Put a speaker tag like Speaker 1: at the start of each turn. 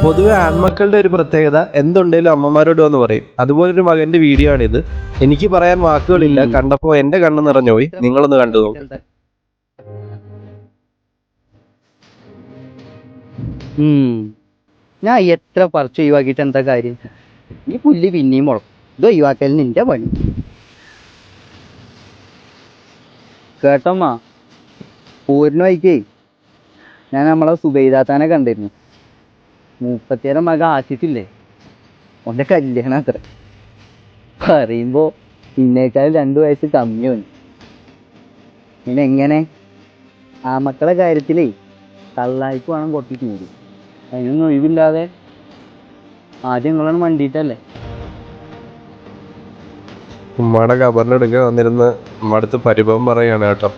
Speaker 1: പൊതുവെ ആൺമക്കളുടെ ഒരു പ്രത്യേകത എന്തുണ്ടെങ്കിലും അമ്മമാരോട് വന്ന് പറയും. അതുപോലൊരു മകന്റെ വീഡിയോ ആണിത്. എനിക്ക് പറയാൻ വാക്കുകളില്ല. കണ്ടപ്പോ എന്റെ കണ്ണ് നിറഞ്ഞുപോയി. നിങ്ങളൊന്ന് കണ്ടു നോക്കും.
Speaker 2: ഞാൻ എത്ര പറിച്ച് ഒഴിവാക്കിയിട്ട് എന്താ കാര്യം? ഈ പുല്ല് പിന്നെയും മുളക്കും. ഇത് ഒഴിവാക്കൽ നിന്റെ പണി. കേട്ടമ്മ, പോരിന് വൈക്കേ ഞാൻ നമ്മളെ സുബൈദാത്താനെ കണ്ടിരുന്നു. 37 മക ആശിച്ചില്ലേ, ഓന്റെ കല്യാണം അത്ര. പറയുമ്പോ പിന്നേക്കാൾ 2 വയസ്സ് കമ്മിയാണ്. പിന്നെ എങ്ങനെ ആ മക്കളെ കാര്യത്തിലേ തള്ളായിക്ക് വേണം കൊട്ടി ചൂട്. അതിനൊന്നും ഒഴിവില്ലാതെ ആദ്യം നിങ്ങളാണ് മണ്ടിയിട്ടല്ലേ.
Speaker 1: ഉമ്മയുടെ കബറിനെടുക്കാൻ വന്നിരുന്ന് ഉമ്മ അടുത്ത് പരിഭവം പറയാണ് കേട്ടോ.